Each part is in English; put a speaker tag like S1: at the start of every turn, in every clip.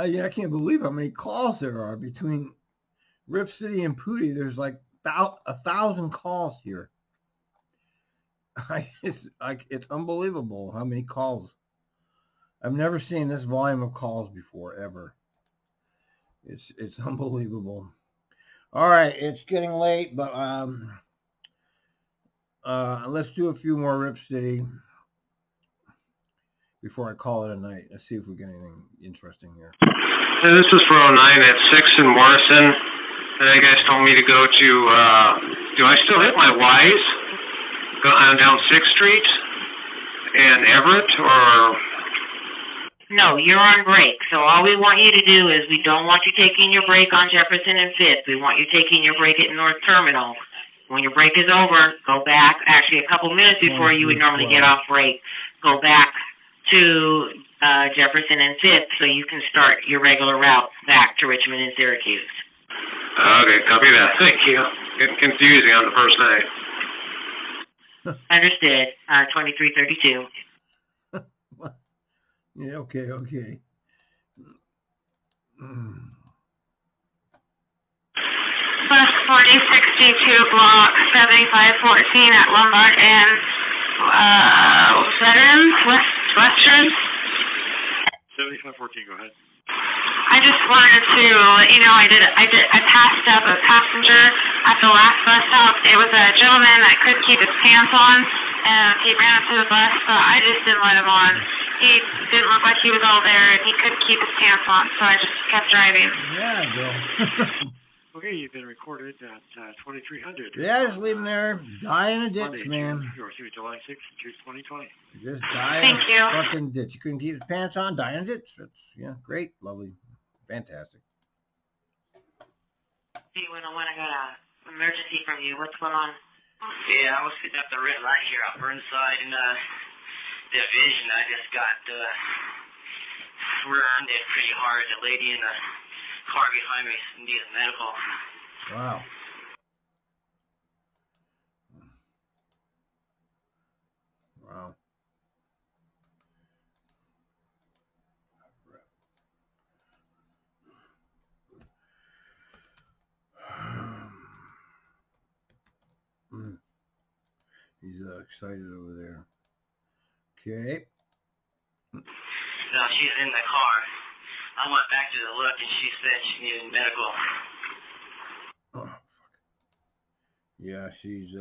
S1: Yeah, I can't believe how many calls there are between Rip City and Pooty. There's like 1,000 calls here. It's unbelievable how many calls. I've never seen this volume of calls before, ever. It's unbelievable. All right, it's getting late, but let's do a few more Rip City before I call it a night. Let's see if we get anything interesting here.
S2: Hey, this is for 09 at 6 in Morrison. And you guys told me to go to, do I still hit my Y's? Go down 6th Street and Everett, or?
S3: No, you're on break. So all we want you to do is we don't want you taking your break on Jefferson and 5th. We want you taking your break at North Terminal. When your break is over, go back, actually a couple minutes before you would normally get off break, go back to Jefferson and 5th so you can start your regular route back to Richmond and Syracuse.
S2: Okay, copy that. Thank you. Getting confusing on the first day.
S3: Understood. 2332.
S1: Yeah, okay.
S3: Bus 4062 block 7514 at Lombard and Veterans, Western.
S2: 7514, go ahead.
S3: I just wanted to let you know I passed up a passenger at the last bus stop. It was a gentleman that couldn't keep his pants on, and he ran up to the bus, but I just didn't let him on. He didn't look like he was all there, and he couldn't keep his pants on, so I just kept driving.
S1: Yeah, girl.
S2: Okay, you've been recorded at 2300.
S1: Yeah, just leave him there. Die in a ditch, man.
S2: July 6th, 2020.
S1: Just die in a fucking ditch. You couldn't keep his pants on, die in a ditch. That's, yeah, great, lovely, fantastic.
S3: Hey, when I got an emergency from you, what's going on?
S4: Yeah, I was sitting at the red light here at Burnside in Division. I just got rear-ended pretty hard. The lady in the car behind me needed medical.
S1: Wow. Wow. He's excited over there. Okay.
S4: No, she's in the car. I went back to the look and she said she needed medical.
S1: Oh, fuck. Yeah, she's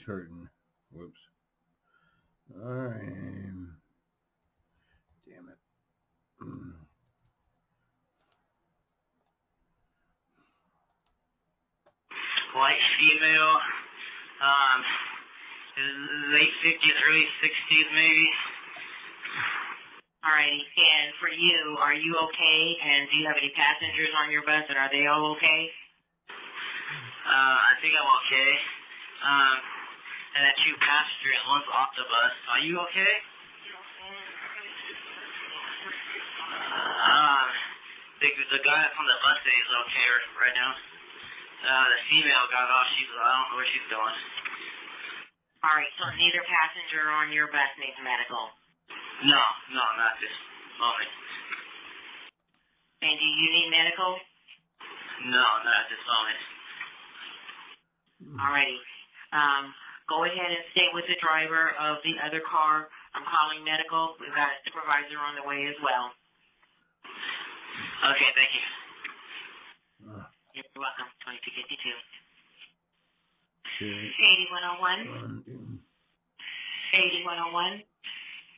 S1: hurting. Whoops. Alright. Damn it.
S4: White female, late 50s, early 60s maybe.
S3: Alrighty, and for you, are you okay? And do you have any passengers on your bus, and are they all okay?
S4: I think I'm okay. And that 2 passengers, one's off the bus. Are you okay? The guy from the bus is okay right now. The female got off. I don't know where she's going.
S3: Alright, so neither passenger on your bus needs medical?
S4: No, not this moment.
S3: And do you need medical?
S4: No, not at this moment.
S3: Alrighty. Go ahead and stay with the driver of the other car. I'm calling medical. We've got a supervisor on the way as well.
S4: Okay, thank you.
S3: You're welcome. 2252.
S1: Okay.
S3: 8101. 8101.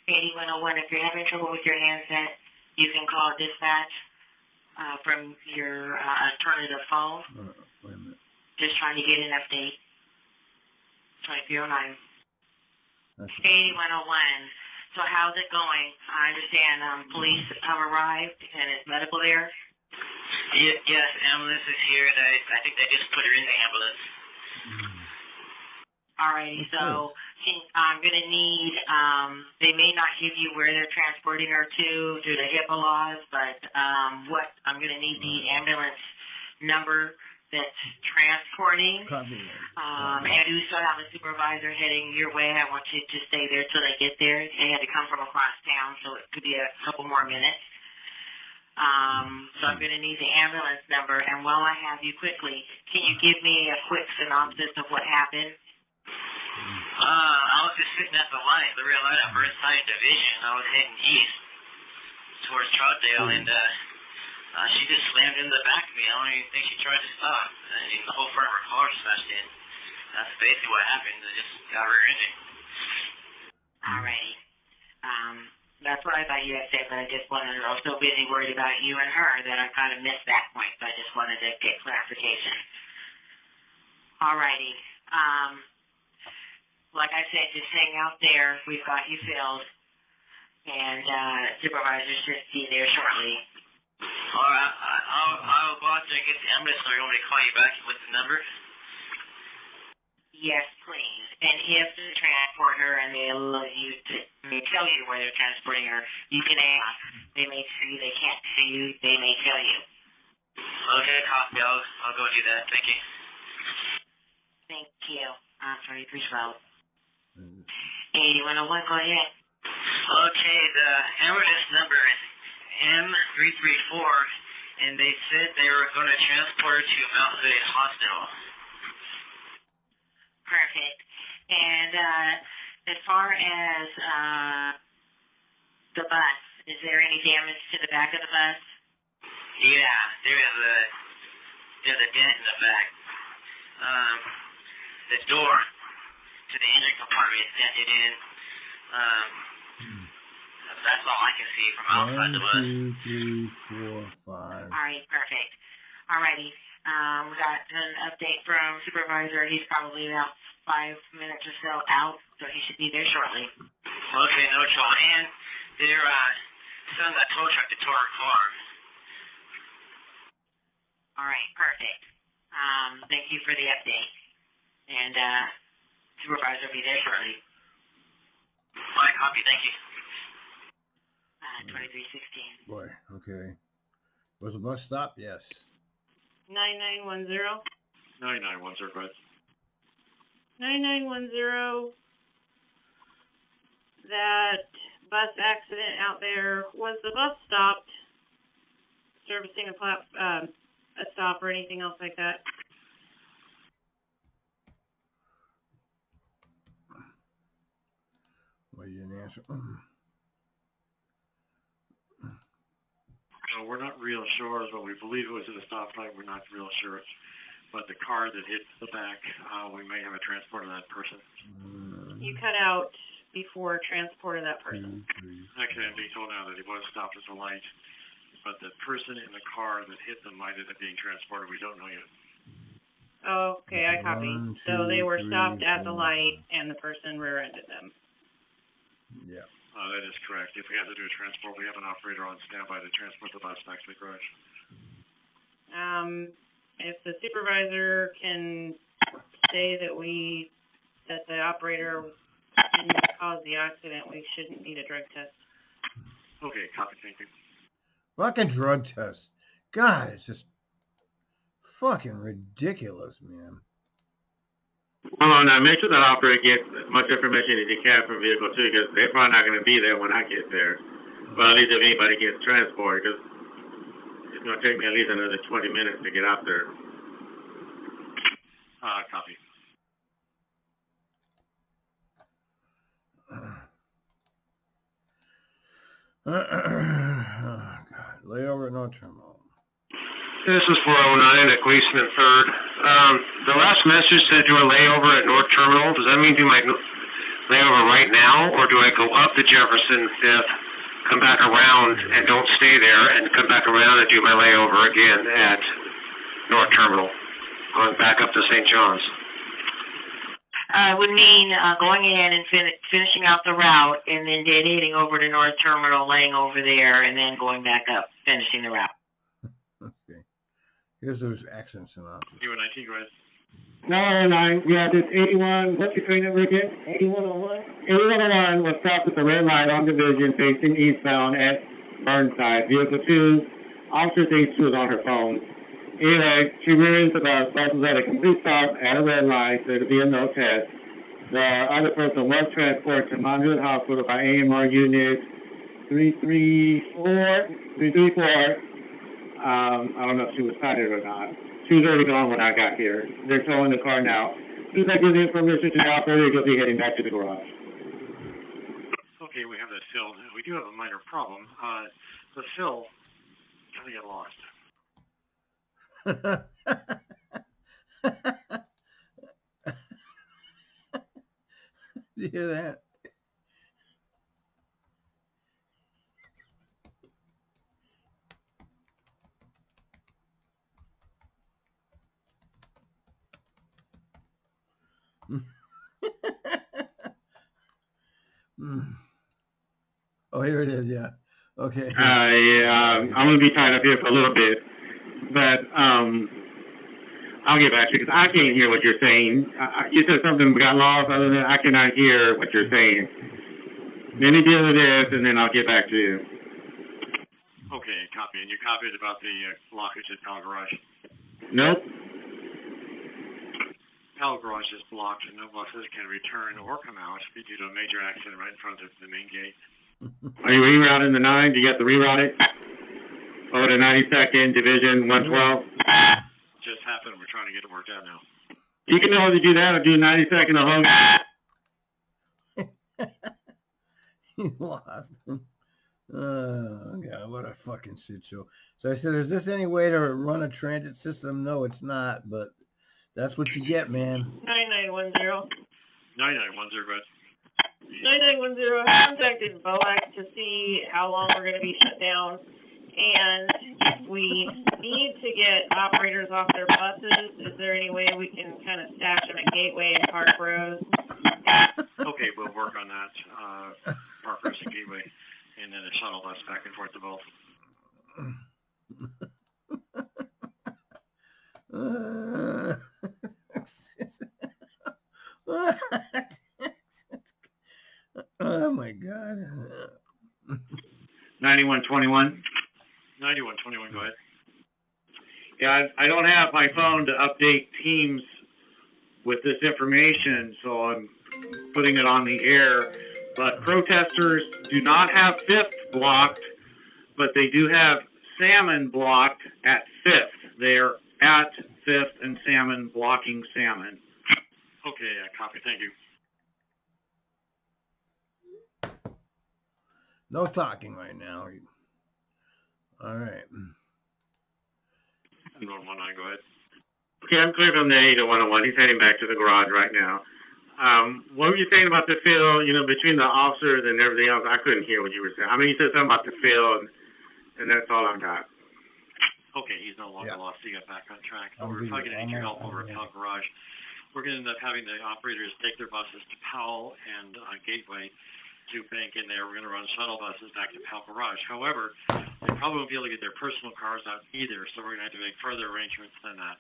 S3: 8101. If you're having trouble with your handset, you can call dispatch from your alternative phone.
S1: Wait a minute.
S3: Just trying to get an update. 2309. 8101. So how's it going? I understand police have arrived and is medical there?
S4: Yes, ambulance is here. I think they just put her in the ambulance.
S3: Alright, so I'm going to need, they may not give you where they're transporting her to due to HIPAA laws, but I'm going to need the ambulance number that's transporting.
S1: Copy.
S3: And you still have a supervisor heading your way. I want you to stay there till they get there. They had to come from across town, so it could be a couple more minutes. So I'm going to need the ambulance number. And while I have you quickly, can you give me a quick synopsis of what happened?
S4: I was just sitting at the light, the real light at First Side Division. I was heading east towards Troutdale, and she just slammed into the back of me. I don't even think she tried to stop. And the whole front of her car smashed in. That's basically what happened. It just got rear-ended.
S3: Alrighty. That's what I thought you had said, but I just wanted to, I was so busy worried about you and her that I kind of missed that point, so I just wanted to get clarification. Alrighty. Like I said, just hang out there. We've got you filled. And Supervisor should be there shortly.
S4: Alright, I'll go out there and get the ambulance, or you want me to call you back with the number?
S3: Yes, please. And if the transporter and they tell you where they're transporting her, you can ask. They may see you, they can't see you, they may tell you.
S4: Okay, copy. I'll go do that. Thank you.
S3: Thank you. 2312. 8101, go ahead.
S4: Okay, the ambulance number is M334, and they said they were going to transport her to Mount Vegas Hospital.
S3: Perfect. And as far as the bus, is there any damage to the back of the bus?
S4: Yeah, there's a dent in the back. The door to the engine compartment is dented in. That's all I can see from outside the bus.
S1: 1, 2, 3, 4, 5.
S3: All right, perfect. All righty. We got an update from Supervisor. He's probably about 5 minutes or so out, so he should be there shortly.
S4: Okay, no trouble. And they're selling that tow truck to tow her car.
S3: All right, perfect. Thank you for the update. And Supervisor will be there shortly.
S4: All right, copy. Thank you.
S3: 2316.
S1: Boy, okay. Was the bus stop? Yes.
S3: 9910.
S5: 9910, go ahead.
S3: 9910. That bus accident out there, was the bus stopped, servicing a stop or anything else like that?
S1: Well, you didn't answer.
S5: No, we're not real sure, but we believe it was at a stoplight. We're not real sure. But the car that hit the back, we may have a transport of that person.
S3: You cut out before transport of that person.
S5: Actually, I'm being told now that he was stopped at the light, but the person in the car that hit them might end up being transported. We don't know yet.
S3: Oh, okay, I copy.
S1: 1, 2,
S3: So they were
S1: 3,
S3: stopped at the
S1: 4.
S3: light, and the person rear-ended them.
S1: Yeah.
S5: That is correct. If we have to do a transport, we have an operator on standby to transport the bus back to the garage.
S3: If the supervisor can say that the operator didn't cause the accident, we shouldn't need a drug test.
S5: Okay, copy. Thank you.
S1: Fucking drug test. God, it's just fucking ridiculous, man.
S2: Well, now make sure that operator gets as much information as you can from vehicle 2, because they're probably not going to be there when I get there. But at least if anybody gets transported, because it's going to take me at least another 20 minutes to get out there.
S5: Copy.
S1: Oh, God. Layover at North Terminal.
S2: This is 409 at Gleason and 3rd. The last message said do a layover at North Terminal. Does that mean do my layover right now, or do I go up to Jefferson 5th, come back around, and don't stay there, and come back around and do my layover again at North Terminal, going back up to St. John's?
S3: Would mean going in and finishing out the route, and then heading over to North Terminal, laying over there, and then going back up, finishing the route.
S1: Okay. Here's those accents and options.
S5: You and 19, go ahead.
S2: 909, yeah, this 81, what's your train number again? 8101? 8101 was stopped at the red light on Division facing eastbound at Burnside. Vehicle 2, Officer H2 is on her phone. Anyway, she realized about buses at a complete stop at a red light, so it'll be a no test. The other person was transported to Monmouth Hospital by AMR Unit 334. I don't know if she was cited or not. She was already gone when I got here. They're towing the car now. As soon as I give the information to the operator, he'll be heading back to the garage.
S5: Okay, we have that fill. We do have a minor problem. The fill kind of got lost.
S1: You hear that? Oh, here it is. Yeah. Okay.
S2: Yeah, I'm going to be tied up here for a little bit, but I'll get back to you because I can't hear what you're saying. You said something got lost. Other than I cannot hear what you're saying. Let me deal with this, and then I'll get back to you.
S5: Okay, copy. And you copied about the blockage at Powell Garage?
S2: Nope.
S5: Powell Garage is blocked, and no buses can return or come out due to a major accident right in front of the main gate.
S2: Are you rerouting the 9? Do you have to reroute it? Oh, the 92nd Division 112?
S5: Just happened. We're trying to get it worked out now.
S2: You can either do that or do 92nd or home.
S1: He's lost. Oh, God, what a fucking shit show. So I said, is this any way to run a transit system? No, it's not, but that's what you get, man.
S3: 9910.
S5: 9910, but
S3: 9910, I contacted BOAC to see how long we're going to be shut down, and we need to get operators off their buses. Is there any way we can kind of stash them at Gateway and Parkrose?
S5: okay, we'll work on that. Parkrose and Gateway, and then a shuttle bus back and forth to both.
S1: Oh my God.
S2: 9121.
S5: 9121, go ahead.
S2: Yeah, I don't have my phone to update Teams with this information, so I'm putting it on the air. But protesters do not have 5th blocked, but they do have Salmon blocked at 5th. They're at 5th and Salmon blocking Salmon.
S5: Okay, copy. Thank you.
S1: No talking right now. All right.
S5: 119, go ahead.
S2: Okay, I'm clear from the 80 to 101. He's heading back to the garage right now. What were you saying about the field, between the officers and everything else? I couldn't hear what you were saying. I mean, you said something about the field, and that's all I've got.
S5: Okay, he's no longer lost. He got back on track. We're probably going to need your help over at Powell Garage. We're going to end up having the operators take their buses to Powell and Gateway to bank in there. We're going to run shuttle buses back to Powell Garage. However, they probably won't be able to get their personal cars out either, so we're going to have to make further arrangements than that.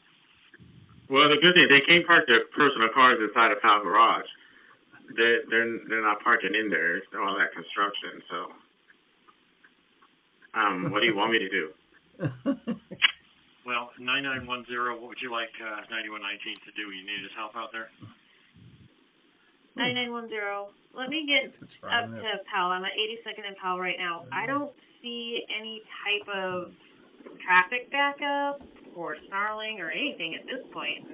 S2: Well, the good thing, they can't park their personal cars inside of Powell Garage. They're not parking in there. It's all that construction, so. What do you want me to do?
S5: Well, 9910, what would you like 9119 to do? You need his help out there?
S3: 9910, let me get up to Powell. I'm at 82nd and Powell right now. I don't see any type of traffic backup or snarling or anything at this point.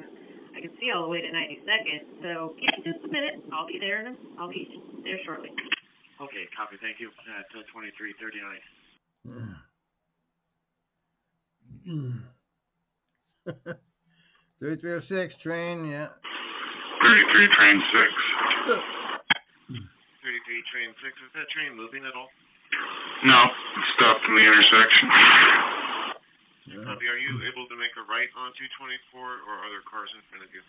S3: I can see all the way to 92nd, so give me just a minute. I'll be there shortly.
S5: Okay, copy. Thank you. At 2339.
S1: 3306 train, yeah.
S2: 33 train 6.
S5: 33 train 6. Is that train moving at all?
S2: No, it's stopped in the intersection.
S5: Copy. Are you able to make a right on 224, or are there cars in front of you?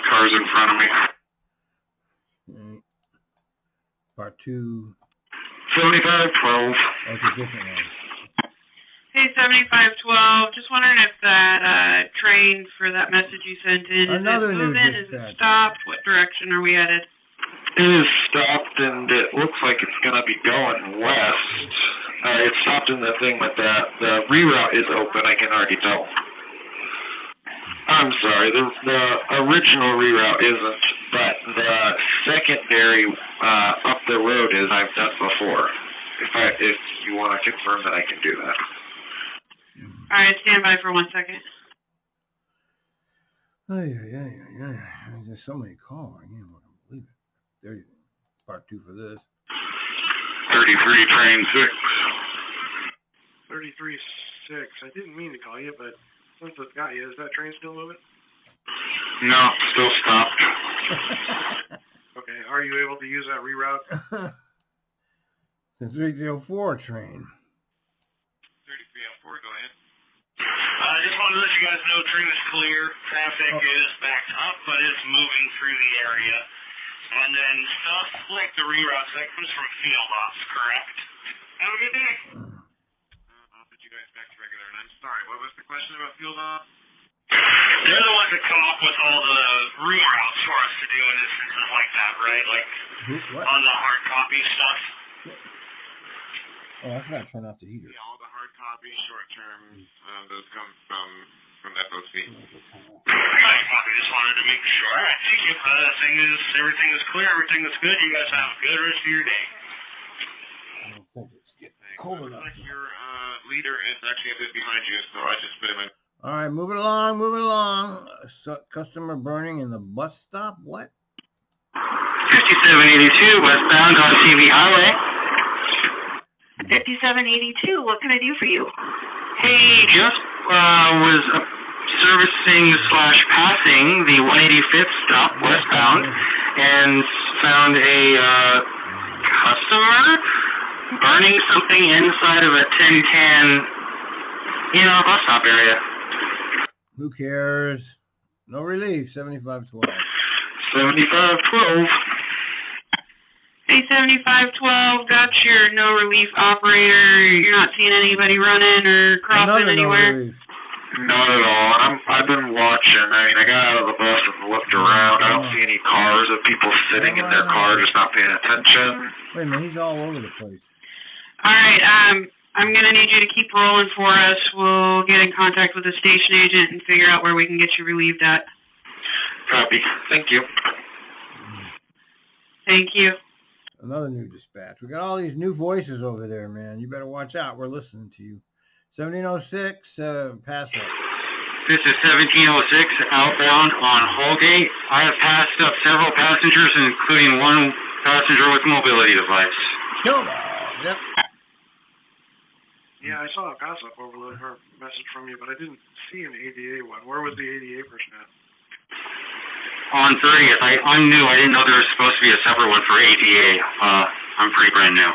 S2: Cars in front of me.
S1: Right. Part 2.
S2: 7512.
S1: Okay, different one.
S3: Hey, 7512, just wondering if that train for that message you sent in,
S1: Another
S3: is it
S1: new
S3: moving, is
S1: dispatch.
S3: it stopped, what direction are we headed?
S2: It is stopped, and it looks like it's going to be going west. It's stopped in the thing with that. The reroute is open, I can already tell. I'm sorry, the original reroute isn't, but the secondary up the road is. I've done before. If you want to confirm that I can do that.
S3: All right, stand by for 1 second.
S1: There's so many calls. I can't believe it. There you go. Part 2 for this.
S2: 33, train 6.
S5: 33-6. I didn't mean to call you, but since it's got you, is that train still moving?
S2: No, still stopped.
S5: Okay, are you able to use that reroute?
S1: The 304 train.
S5: 3304, go ahead.
S4: I just wanted to let you guys know train is clear. Traffic is backed up, but it's moving through the area. And then stuff like the reroutes, that comes from field ops, correct? Have a good day.
S5: I'll put you guys back to regular. And I'm sorry, what was the question about field ops?
S4: They're the ones that come up with all the reroutes for us to do in instances like that, right? Like on the hard copy stuff.
S1: Oh, I forgot to turn off the heater.
S5: Yeah, all the hard copy, short term, those come from FOC.
S4: Nice copy, just wanted to make sure. All right, thank you. Everything is clear, everything is good. You guys have a good rest of your day.
S1: I don't think it's getting cold enough.
S5: Like your leader is actually a bit behind you, so I just put him in.
S1: All right, moving along, moving along. Customer burning in the bus stop. What?
S2: 5782 westbound on TV Highway.
S3: 5782, what can I do for you?
S2: Hey, just was servicing / passing the 185th stop westbound and found a customer burning something inside of a tin can in our bus stop area.
S1: Who cares? No relief. 7512.
S2: 7512.
S3: Hey, 7512, got your no relief operator. You're not seeing anybody running or crossing anywhere?
S1: No relief.
S2: Not at all. I've been watching. I mean, I got out of the bus and looked around. I don't see any cars of people sitting in their car just not paying attention.
S1: Wait a minute, he's all over the place.
S3: All right, I'm going to need you to keep rolling for us. We'll get in contact with the station agent and figure out where we can get you relieved at.
S2: Copy. Thank you.
S3: Thank you.
S1: Another new dispatch. We got all these new voices over there, man. You better watch out. We're listening to you. 1706, pass up.
S2: This is 1706 outbound on Holgate. I have passed up several passengers, including one passenger with mobility device.
S1: Kill them. Yep.
S5: Yeah, I saw a pass-up overload her message from you, but I didn't see an ADA one. Where was the ADA person at?
S2: On 30th, I'm new. I didn't know there was supposed to be a separate one for ADA. I'm pretty brand new.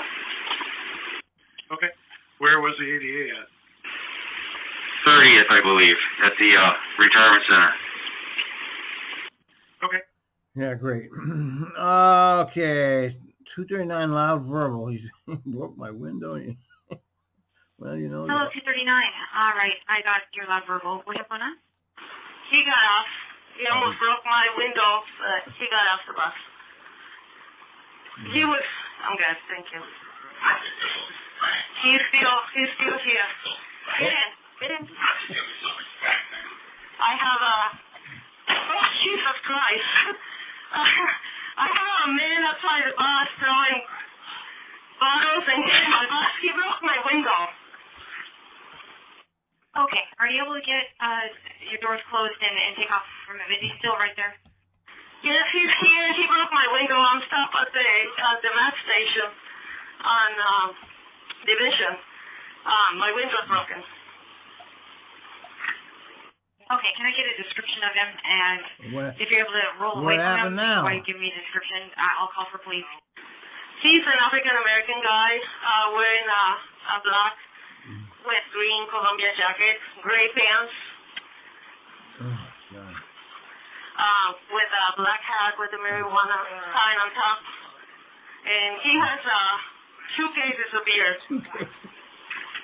S5: Okay. Where was the ADA at?
S2: 30th, I believe, at the retirement center.
S5: Okay.
S1: Yeah, great. Okay. 239 loud verbal. He broke my window. Well, you know.
S3: Hello, 239. All right, I got your loud verbal. What's going on?
S6: He got off. He almost broke my window, but he got off the bus. He was, I'm good, thank you. He's still here. Get in. I have oh, Jesus Christ. I have a man outside the bus throwing bottles and hitting my bus. He broke my window.
S3: Okay, are you able to get your doors closed and take off from him? Is he still right there?
S6: Yes, he's here. He broke my window. I'm stopped at the mat station on Division. My window's broken.
S3: Okay, can I get a description of him? And if you're able to roll away
S1: What
S3: from
S1: happened
S3: him,
S1: now?
S3: before you give me a description, I'll call for police.
S6: He's an African-American guy wearing a black with green Columbia jacket, gray pants, with a black hat with a marijuana sign on top. And he has 2 cases of beer.
S1: 2 cases.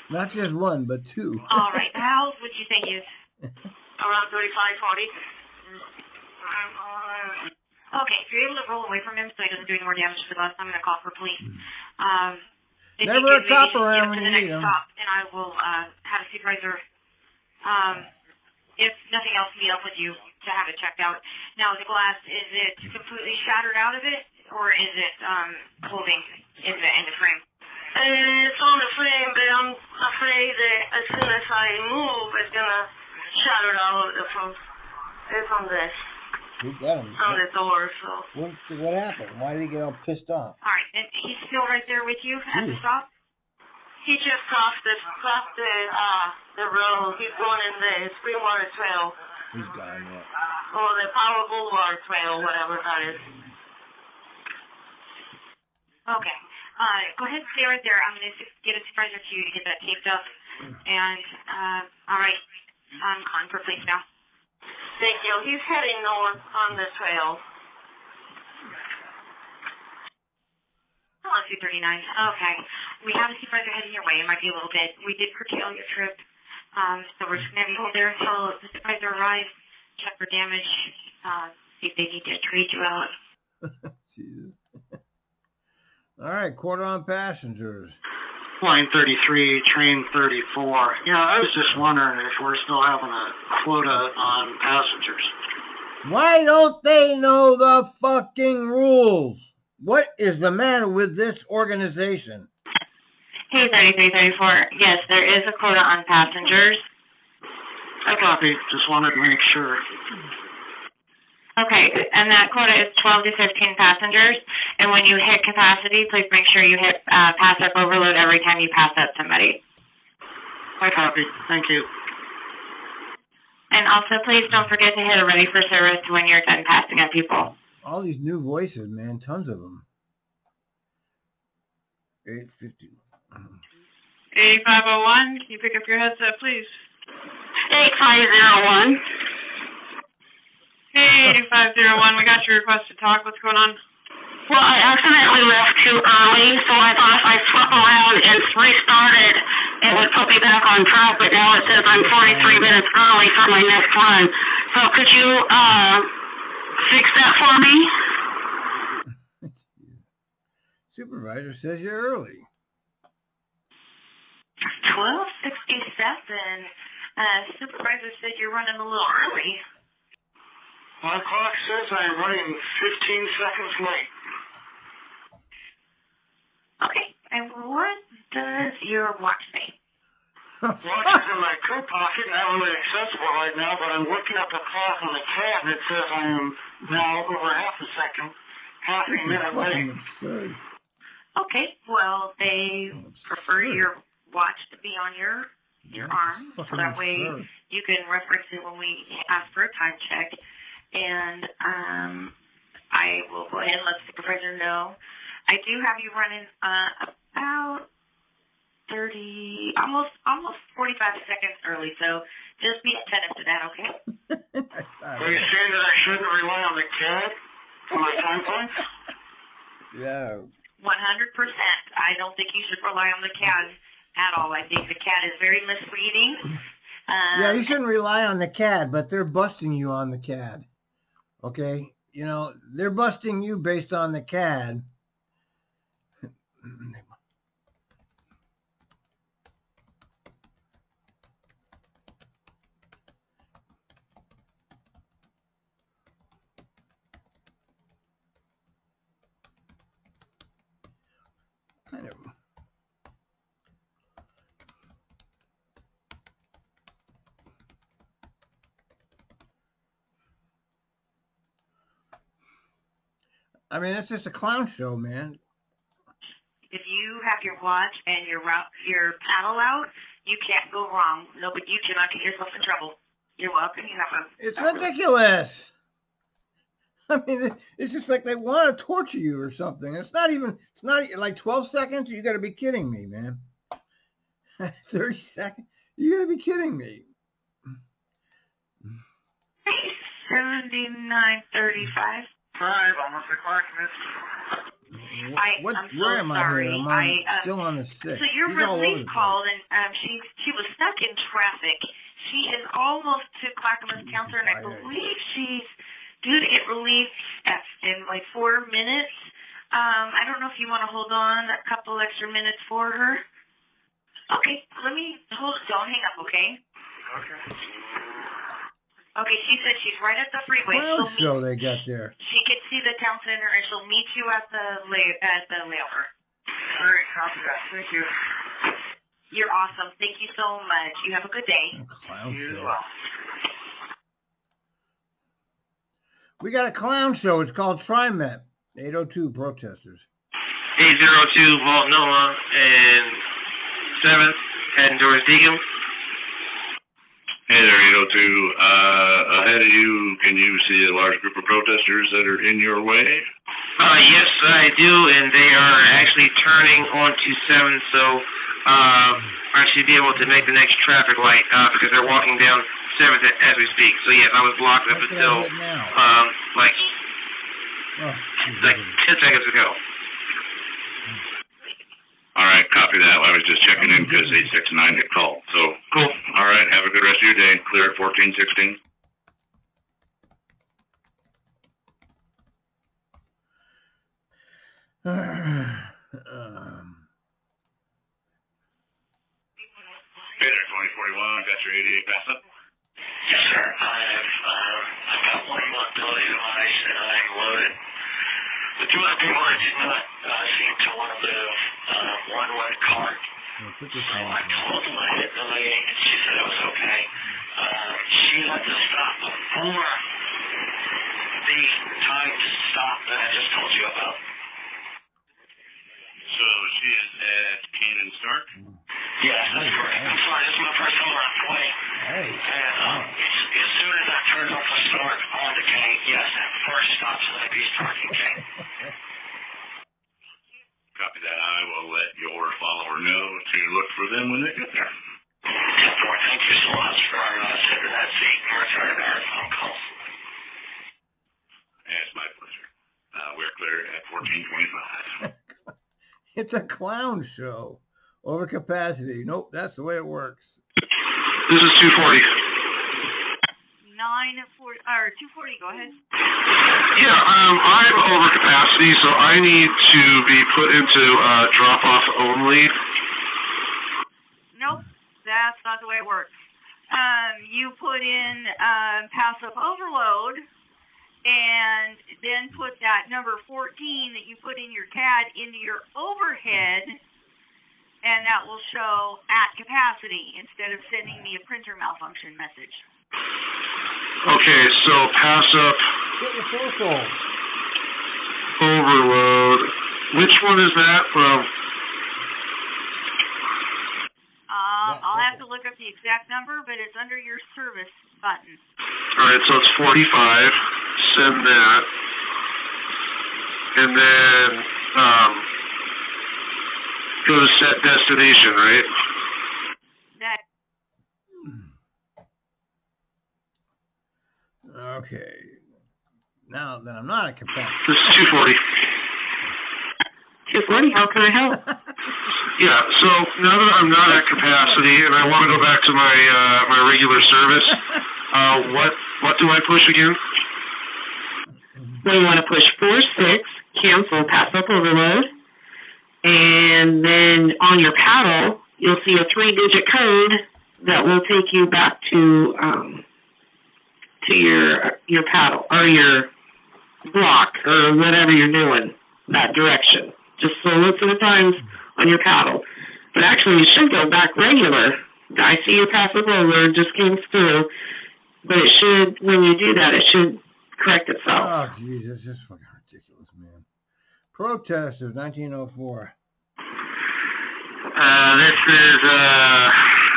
S1: Not just 1, but 2.
S3: All right, how old would you think he is?
S6: Around 35, 40.
S3: Okay, if you're able to roll away from him so he doesn't do any more damage to the bus, I'm going to call for police. If
S1: Never
S3: you
S1: a
S3: could
S1: cop
S3: maybe
S1: around
S3: get
S1: when
S3: to the
S1: you
S3: next
S1: need 'em.
S3: stop, and I will have a supervisor if nothing else, meet up with you to have it checked out. Now, the glass, is it completely shattered out of it, or is it holding in the frame?
S6: It's on the frame, but I'm afraid that as soon as I move, it's gonna shatter out it's on this.
S1: He got him.
S6: On the door, so.
S1: What happened? Why did he get all pissed off?
S3: All right, and he's still right there with you at the stop?
S6: He just crossed the road. He's going in the Springwater Trail.
S1: He's gone, yeah.
S6: Or the Powell Boulevard Trail, whatever that is.
S3: Okay. Go ahead and stay right there. I'm going to get a supervisor to you to get that taped up. And, all right. I'm calling for police now.
S6: Thank you. He's heading north on the trail.
S3: Hello, 239. Okay. We have a supervisor heading your way. It might be a little bit. We did curtail your trip. So we're just going to hold there until the supervisor arrives, check for damage, see if they need to trade you out.
S1: Jesus. All right, quarter on passengers.
S5: Line 33, train 34. Yeah, I was just wondering if we're still having a quota on passengers.
S1: Why don't they know the fucking rules? What is the matter with this organization?
S3: Hey, 3334. Yes, there is a quota on passengers.
S5: I copy. Just wanted to make sure.
S3: Okay, and that quota is 12 to 15 passengers. And when you hit capacity, please make sure you hit pass up overload every time you pass up somebody.
S5: I copy. Thank you.
S3: And also, please don't forget to hit a ready for service when you're done passing up people.
S1: All these new voices, man, tons of them. 850.
S3: 8501, can you pick up your headset, please?
S6: 8501.
S3: Hey, 8501, we got your request to talk. What's going on?
S6: Well, I accidentally left too early, so I thought if I swap around and restarted, it would put me back on track, but now it says I'm 43 minutes early for my next run. So could you fix that for me?
S1: Supervisor says you're early.
S3: 1267. Supervisor said you're running a little early.
S5: My clock says I'm running 15 seconds late.
S3: Okay, and what does your watch say?
S5: Watch is in my coat pocket, not really accessible right now, but I'm looking at the clock on the cab and it says I am now over half a minute late.
S1: Absurd.
S3: Okay, well, they prefer your watch to be on your arm, so that way you can reference it when we ask for a time check. And I will go ahead and let the supervisor know. I do have you running about 30, almost 45 seconds early, so just be attentive to that, okay?
S5: Are you saying that I shouldn't rely on the CAD for my time points?
S1: Yeah.
S3: 100%. I don't think you should rely on the CAD at all. I think the CAD is very misleading.
S1: Yeah, you shouldn't rely on the CAD, but they're busting you on the CAD. Okay? You know, they're busting you based on the CAD. Kind of. I mean, it's just a clown show, man.
S3: If you have your watch and your paddle out, you can't go wrong. No, but you cannot get yourself in trouble. You're welcome. You have a...
S1: It's ridiculous. I mean, it's just like they want to torture you or something. It's not like 12 seconds. You got to be kidding me, man. 30 seconds. You got to be kidding me.
S3: 79:35.
S5: 5, almost a clock missed.
S3: I'm so
S1: where am
S3: sorry.
S1: I here? I'm still on the 6.
S3: So your relief called, and she was stuck in traffic. She is almost to Clackamas Counter, and I believe she's due to get relief in like 4 minutes. I don't know if you want to hold on a couple extra minutes for her. Okay, let me hold. Don't hang up, okay?
S5: Okay.
S3: Okay, she said she's right at the freeway.
S1: Clown show they got there.
S3: She can see the town center, and she'll meet you at the layover. All right, copy that. Thank you. You're awesome. Thank you so much. You have a good day.
S1: Clown
S3: you
S1: show.
S3: Well.
S1: We got a clown show. It's called TRIMET. 802 protesters.
S2: 802 Multnomah and 7th, heading towards Deacon.
S7: Hey there, 802. Ahead of you, can you see a large group of protesters that are in your way?
S2: Yes, I do, and they are actually turning onto 7th, so I should be able to make the next traffic light because they're walking down 7th as we speak. So yes, I was blocked up until like 10 seconds ago.
S7: All right, copy that. I was just checking in because 869 had called. So cool. All right, have a good rest of your day. Clear at 1416. Hey there, 2041. Got your 88 pass up?
S4: Yes, sir. I've got one mobility device and I'm loaded. The two other people I did not seem to want to live one wet cart. So I told the lady, and she said it was okay. She let us stop before the time to stop that I just told you about.
S7: So she is at Cannon Stark?
S4: Yes, that's correct. I'm sorry, this is my first time around 20. And as soon as I turned off the start on the Kane, yes, that first stop so that he's starting Kane.
S7: Copy that. I will let your follower know to look for them when they get there.
S4: Thank you so much for sending that seat and returning our phone calls.
S7: It's my pleasure. We're clear at 1425.
S1: It's a clown show. Overcapacity. Nope, that's the way it works.
S2: This is 240.
S3: 940 or 240. Go ahead.
S2: Yeah, I'm over capacity, so I need to be put into drop-off only.
S3: Nope, that's not the way it works. You put in pass-up overload, and then put that number 14 that you put in your CAD into your overhead, and that will show at capacity instead of sending me a printer malfunction message.
S2: Okay, so pass up
S1: Get your social.
S2: overload. Which one is that?
S3: I'll have to look up the exact number, but it's under your service button.
S2: Alright, so it's 45. Send that. And then go to set destination, right?
S3: That.
S1: Okay. Now that I'm not at capacity.
S2: This is 240.
S6: 240, how can I help?
S2: Yeah, so now that I'm not at capacity and I want to go back to my my regular service, what do I push again?
S6: We want to push 4-6, cancel pass up overload, and then on your paddle, you'll see a 3-digit code that will take you back to your paddle or your block or whatever you're doing, that direction. Just look for the times on your paddle. But actually, you should go back regular. I see your pass up overload just came through, but it should, when you do that, it should correct itself.
S1: Oh, jeez, that's just fucking ridiculous, man. Protesters, 1904.
S2: This is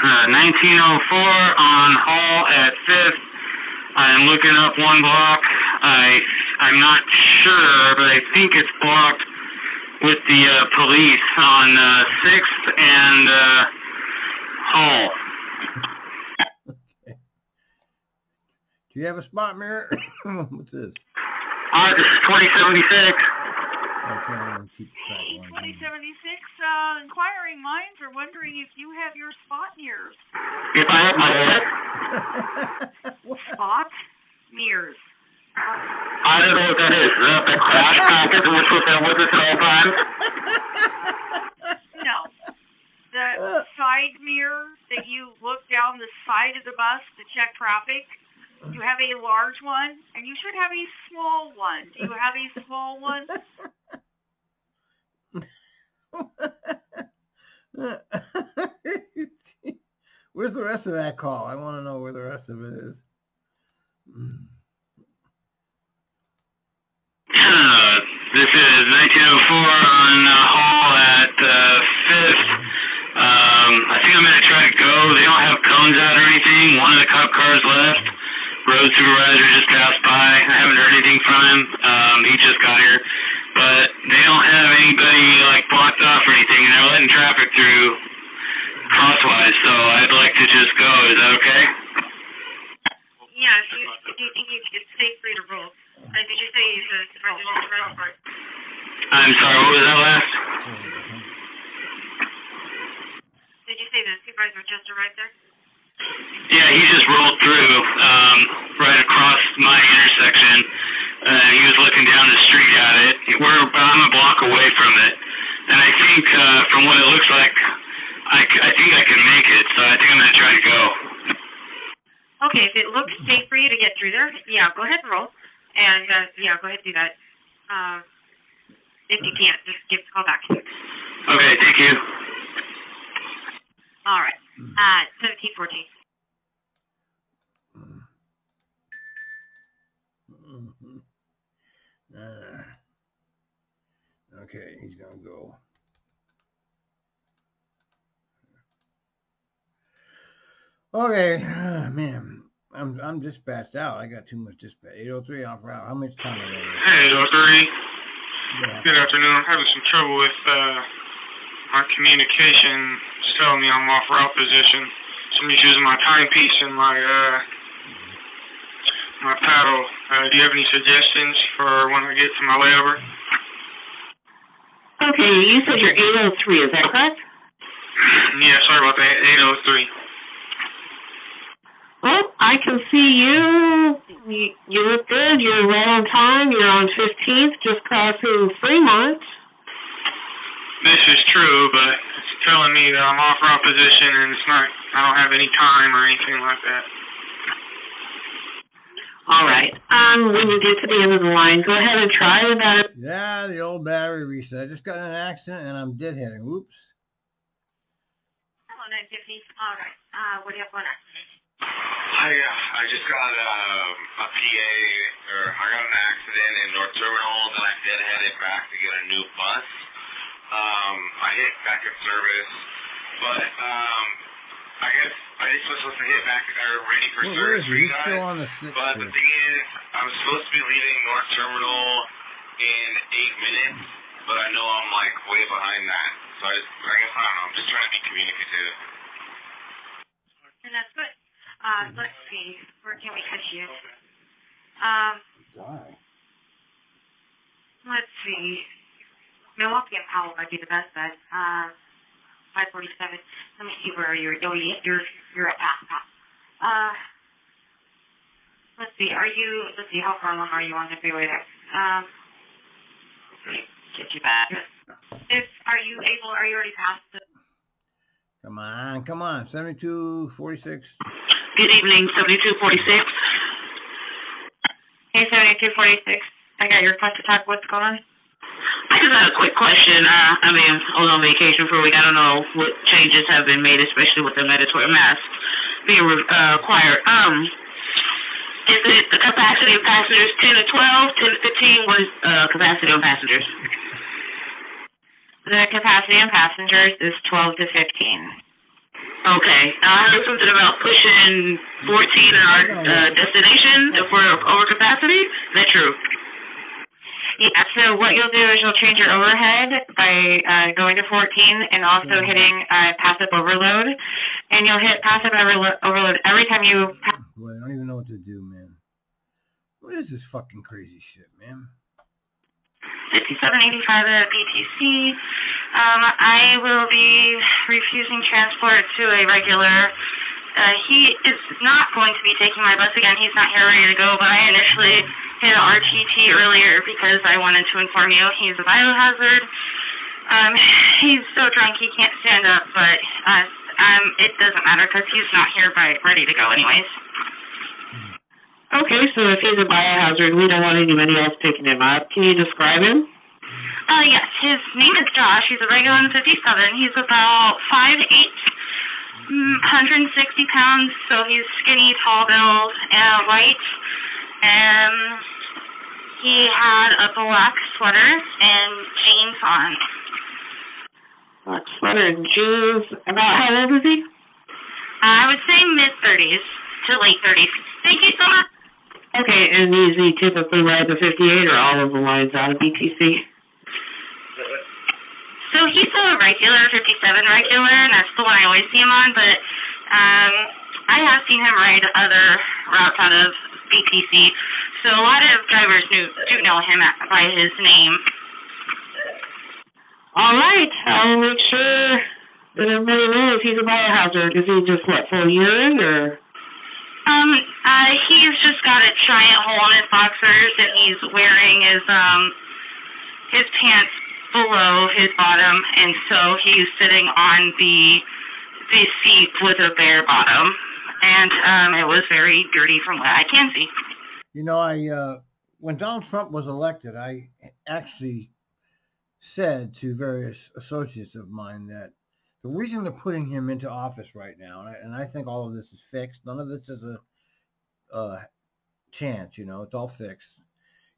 S2: 1904 on Hall at 5th. I'm looking up one block. I'm not sure, but I think it's blocked with the police on 6th and Hall.
S1: Do you have a spot mirror? What's this?
S2: This is 2076.
S1: Okay, I'm gonna keep track
S3: Hey,
S1: of one.
S3: 2076, inquiring minds are wondering if you have your spot mirrors.
S2: If I have my what?
S3: Spot mirrors.
S2: I don't know what that is. Is that the crash package we're supposed to have with us at all times?
S3: No. The side mirror that you look down the side of the bus to check traffic, You have a large one, and you should have a small one. Do you have a small one?
S1: Where's the rest of that call? I want to know where the rest of it is.
S2: This is 1904 on Hall at 5th. I think I'm going to try to go. They don't have cones out or anything. One of the cop cars left. Road supervisor just passed by. I haven't heard anything from him. He just got here. But they don't have anybody like blocked off or anything, and they're letting traffic through crosswise, so I'd like to just go. Is that okay?
S3: Yeah, if you think it's safely to roll. Did you say you said roll?
S2: I'm sorry, what was that last?
S3: Did you say the supervisor just arrived there?
S2: Yeah, he just rolled through right across my intersection. He was looking down the street at it. I'm a block away from it. And I think, from what it looks like, I think I can make it, so I think I'm going to try to go.
S3: Okay, if it looks safe for you to get through there, yeah, go ahead and roll. And, yeah, go ahead and do that. If you can't, just give us a call back.
S2: Okay, thank you.
S3: All right. 1714.
S1: Okay, he's gonna go. Okay, man, I'm dispatched out. I got too much dispatch. 803 off route. How much time is it?
S8: Hey, 803.
S1: Yeah.
S8: Good afternoon. I'm having some trouble with my communication. It's telling me I'm off route position. So I'm just using my timepiece and my paddle. Do you have any suggestions for when I get to my layover?
S6: Okay, you said you're 803, is that correct?
S8: Yeah, sorry about that. 803.
S6: Well, I can see you. You look good. You're right on time. You're on 15th, just crossing Fremont.
S8: This is true, but it's telling me that I'm off route position and it's not, I don't have any time or anything like that.
S6: All right. When you get to the end of the line, go ahead and try the battery.
S1: Yeah, the old battery reset. I just got in an accident and I'm deadheading. Whoops.
S3: Hello, 950. All right. What do you have going on?
S7: I just got a PA, or I got an accident in North Terminal, then I deadheaded back to get a new bus. I hit back in service, but I guess I was supposed to hit back ready for service for you guys.
S1: Still on the
S7: But the thing is, I'm supposed to be leaving North Terminal in 8 minutes, but I know I'm like way behind that. So I guess, I don't know, I'm just trying to be communicative.
S3: And that's good. Let's see. Where can we catch you? Let's see. Milwaukee and Powell might be the best bet. 547. Let me see where you're. Oh, you're at pass. Let's see. Let's see. How far along are you on the freeway there? Let's see. Get you back. Are you already past the?
S1: Come on. 7246.
S6: Good evening, 7246.
S3: Hey, 7246. I got your request to talk. What's going on?
S6: I just had a quick question. I was on vacation for a week. I don't know what changes have been made, especially with the mandatory masks being required. Is it the capacity of passengers 10 to 12, 10 to 15? What is capacity of passengers?
S3: The capacity of passengers is 12 to 15.
S6: Okay. I heard something about pushing 14 in our destination if we're over capacity. Is that true?
S3: Yeah, so what you'll do is you'll change your overhead by going to 14 and also hitting passive overload. And you'll hit passive overload every time you...
S1: Boy, I don't even know what to do, man. What is this fucking crazy shit, man?
S3: 5785 at BTC. I will be refusing transport to a regular. He is not going to be taking my bus again. He's not here ready to go, but I initially hit an RTT earlier because I wanted to inform you he's a biohazard. He's so drunk he can't stand up, but it doesn't matter because he's not here ready to go anyways.
S6: Okay, so if he's a biohazard, we don't want anybody else picking him up. Can you describe him? Yes, his name is Josh. He's a regular in 57. He's about 5'8", 160 pounds, so he's skinny, tall-built, and white. He had a black sweater and jeans on. Black sweater and jeans. About how old is he? I would say mid-30s to late 30s. Thank you so much. Okay, and does he typically ride the 58 or all of the lines out of BTC? So he's a regular, 57 regular, and that's the one I always see him on, but I have seen him ride other routes out of BTC, so a lot of drivers do know him by his name. All right, I'll make sure that everybody knows he's a biohazard. Is he just, what, full urine, or? He's just got a giant hole in his boxers, and he's wearing his pants below his bottom, and so he's sitting on the seat with a bare bottom, and it was very dirty from what I can see.
S1: You know, when Donald Trump was elected, I actually said to various associates of mine that the reason they're putting him into office right now, and I think all of this is fixed, none of this is a chance, you know, it's all fixed,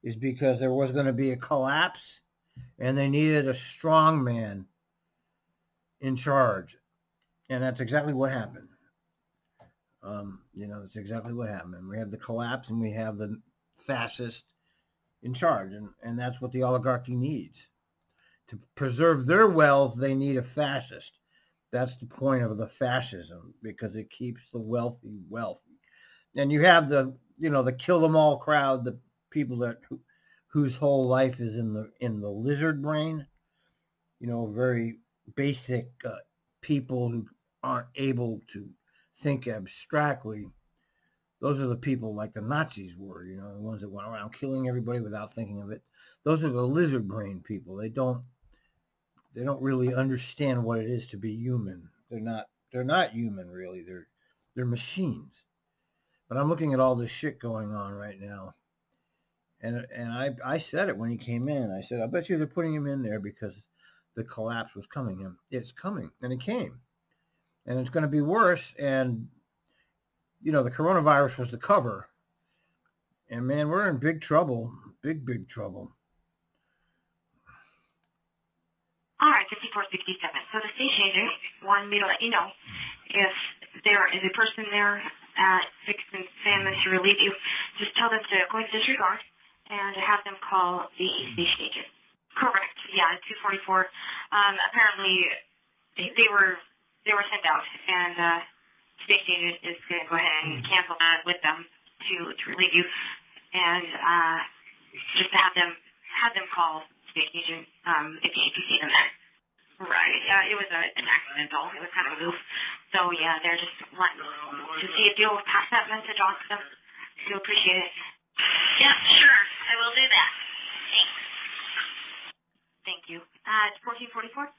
S1: is because there was going to be a collapse and they needed a strong man in charge. And that's exactly what happened. You know, that's exactly what happened. We have the collapse and we have the fascist in charge. And that's what the oligarchy needs. To preserve their wealth, they need a fascist. That's the point of the fascism, because it keeps the wealthy wealthy. And you have the, you know, the kill them all crowd, the people that whose whole life is in the lizard brain, you know, very basic people who aren't able to think abstractly. Those are the people like the Nazis were, you know, the ones that went around killing everybody without thinking of it. Those are the lizard brain people. They don't really understand what it is to be human. They're not human really. They're machines. But I'm looking at all this shit going on right now. And I said it when he came in. I said, I bet you they're putting him in there because the collapse was coming. It's coming. And it came. And it's going to be worse. And, you know, the coronavirus was the cover. And, man, we're in big trouble. Big, big trouble.
S3: All right, 5467. So the station agent wanted me to let you know if there is a person there at 6 and Salmon to relieve you, just tell them to go into disregard and have them call the station agent. Correct. Yeah, 244. Apparently, they were sent out, and the station agent is going to go ahead and cancel that with them to relieve you, and just to have them call the station agent if you see them there. Right. It was an accidental. It was kind of a goof. So, yeah, they're just wanting to see if you'll pass that message on to them. Do appreciate it.
S6: Yeah, sure. I will do that. Thanks.
S3: Thank you. 1444?